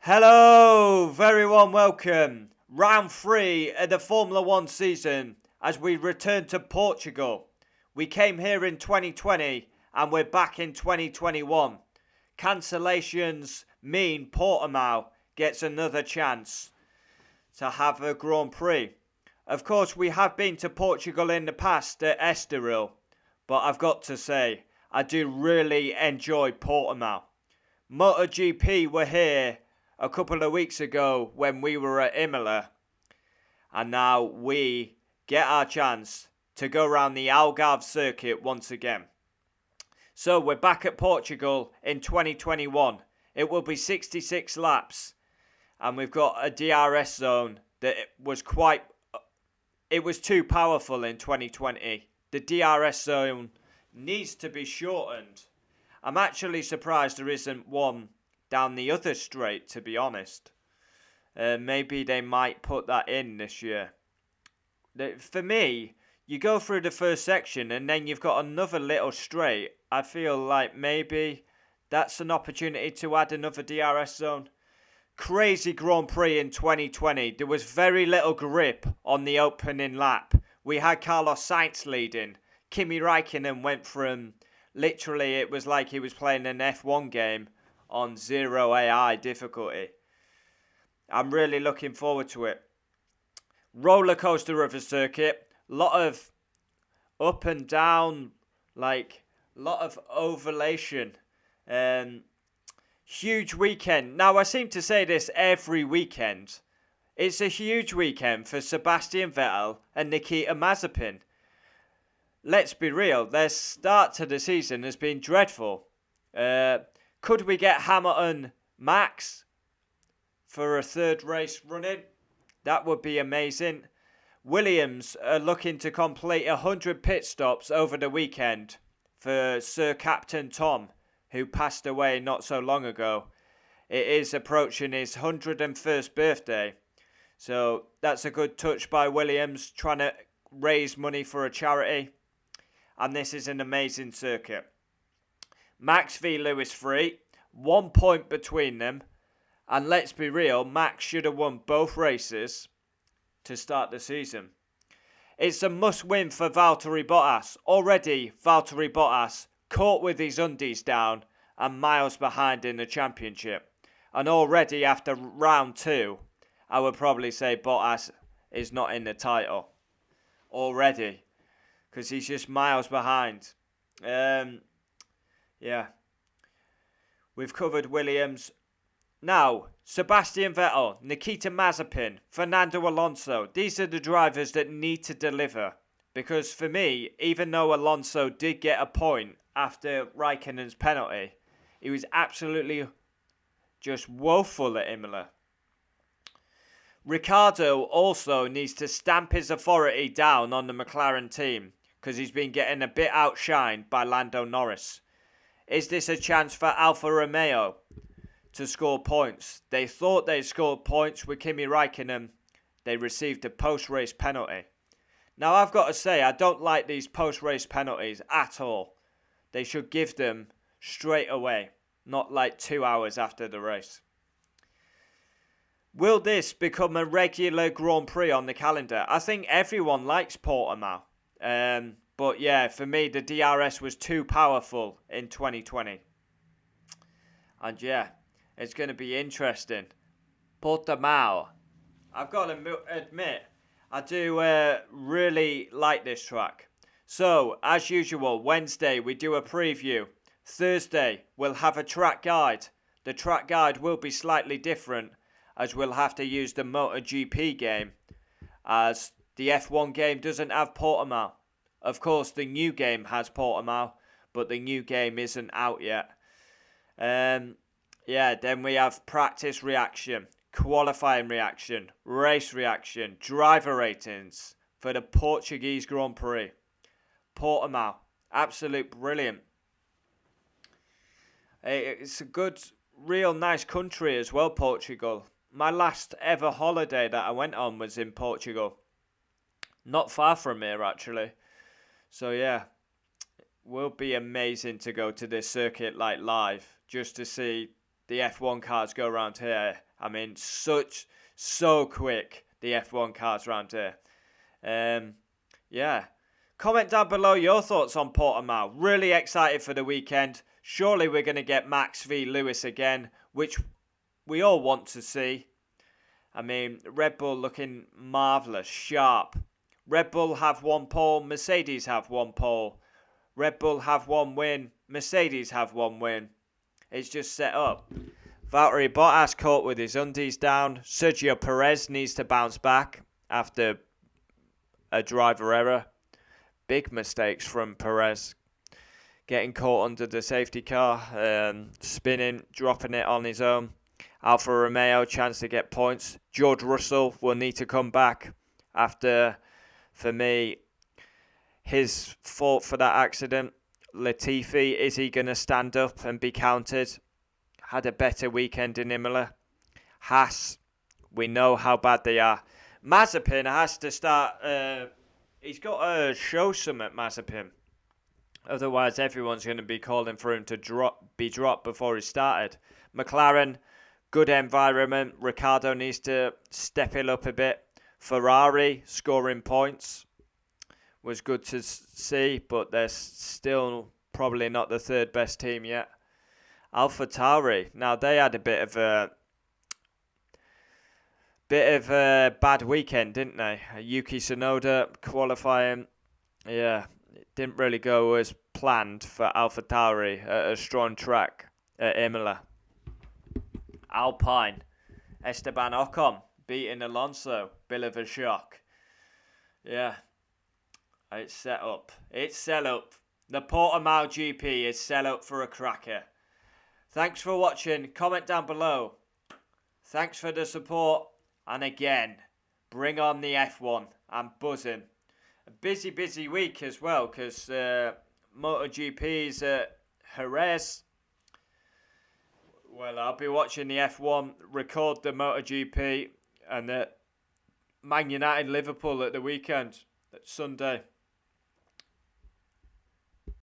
Hello, very warm welcome. Round 3 of the Formula 1 season as we return to Portugal. We came here in 2020 and we're back in 2021. Cancellations mean Portimao gets another chance to have a Grand Prix. Of course, we have been to Portugal in the past at Estoril, but I've got to say, I do really enjoy Portimao. MotoGP were here a couple of weeks ago when we were at Imola, and now we get our chance to go around the Algarve circuit once again. So we're back at Portugal in 2021. It will be 66 laps, and we've got a DRS zone that was too powerful in 2020. The DRS zone needs to be shortened. I'm actually surprised there isn't one down the other straight, to be honest. Maybe they might put that in this year. For me, you go through the first section and then you've got another little straight. I feel like maybe that's an opportunity to add another DRS zone. Crazy Grand Prix in 2020. There was very little grip on the opening lap. We had Carlos Sainz leading. Kimi Räikkönen went from, literally it was like he was playing an F1 game on 0 AI difficulty. I'm really looking forward to it. Roller coaster of a circuit. Lot of up and down, like lot of ovulation. Huge weekend. Now I seem to say this every weekend. It's a huge weekend for Sebastian Vettel and Nikita Mazepin. Let's be real, their start to the season has been dreadful. Could we get Hamilton Max for a third race running? That would be amazing. Williams are looking to complete 100 pit stops over the weekend for Sir Captain Tom, who passed away not so long ago. It is approaching his 101st birthday. So that's a good touch by Williams, trying to raise money for a charity. And this is an amazing circuit. Max v Lewis 3, 1 point between them. And let's be real, Max should have won both races to start the season. It's a must-win for Valtteri Bottas. Already, Valtteri Bottas caught with his undies down and miles behind in the championship. And already after round 2, I would probably say Bottas is not in the title. Already. Because he's just miles behind. Yeah. We've covered Williams. Now, Sebastian Vettel, Nikita Mazepin, Fernando Alonso. These are the drivers that need to deliver. Because for me, even though Alonso did get a point after Raikkonen's penalty, he was absolutely just woeful at Imola. Ricciardo also needs to stamp his authority down on the McLaren team because he's been getting a bit outshined by Lando Norris. Is this a chance for Alfa Romeo to score points? They thought they scored points with Kimi Räikkönen. They received a post-race penalty. Now, I've got to say, I don't like these post-race penalties at all. They should give them straight away, not like 2 hours after the race. Will this become a regular Grand Prix on the calendar? I think everyone likes Portimao. But yeah, for me, the DRS was too powerful in 2020. And yeah, it's going to be interesting. Portimao. I've got to admit, I do really like this track. So, as usual, Wednesday we do a preview. Thursday we'll have a track guide. The track guide will be slightly different as we'll have to use the MotoGP game, as the F1 game doesn't have Portimao. Of course, the new game has Portimao, but the new game isn't out yet. Then we have practice reaction, qualifying reaction, race reaction, driver ratings for the Portuguese Grand Prix. Portimao, absolute brilliant. It's a good, real nice country as well, Portugal. My last ever holiday that I went on was in Portugal. Not far from here, actually. So yeah, will be amazing to go to this circuit like live, just to see the F1 cars go around here. I mean, so quick, the F1 cars around here. Yeah. Comment down below your thoughts on Portimao. Really excited for the weekend. Surely we're going to get Max v Lewis again, which we all want to see. I mean, Red Bull looking marvellous, sharp. Red Bull have 1 pole, Mercedes have 1 pole. Red Bull have 1 win, Mercedes have 1 win. It's just set up. Valtteri Bottas caught with his undies down. Sergio Perez needs to bounce back after a driver error. Big mistakes from Perez. Getting caught under the safety car, spinning, dropping it on his own. Alfa Romeo, chance to get points. George Russell will need to come back after, for me, his fault for that accident. Latifi, is he going to stand up and be counted? Had a better weekend in Imola. Haas, we know how bad they are. Mazepin has to start. He's got to show some at Mazepin. Otherwise, everyone's going to be calling for him to be dropped before he started. McLaren, good environment. Ricciardo needs to step it up a bit. Ferrari, scoring points. Was good to see, but they're still probably not the 3rd best team yet. AlphaTauri, now they had a bit of a bad weekend, didn't they? Yuki Tsunoda qualifying, yeah, it didn't really go as planned for AlphaTauri at a strong track at Imola. Alpine, Esteban Ocon beating Alonso, bit of a shock. Yeah. It's set up. It's set up. The Portimao GP is set up for a cracker. Thanks for watching. Comment down below. Thanks for the support. And again, bring on the F1. I'm buzzing. A busy week as well because MotoGP's at Jerez. Well, I'll be watching the F1, record the MotoGP and the Man United Liverpool at the weekend. Sunday.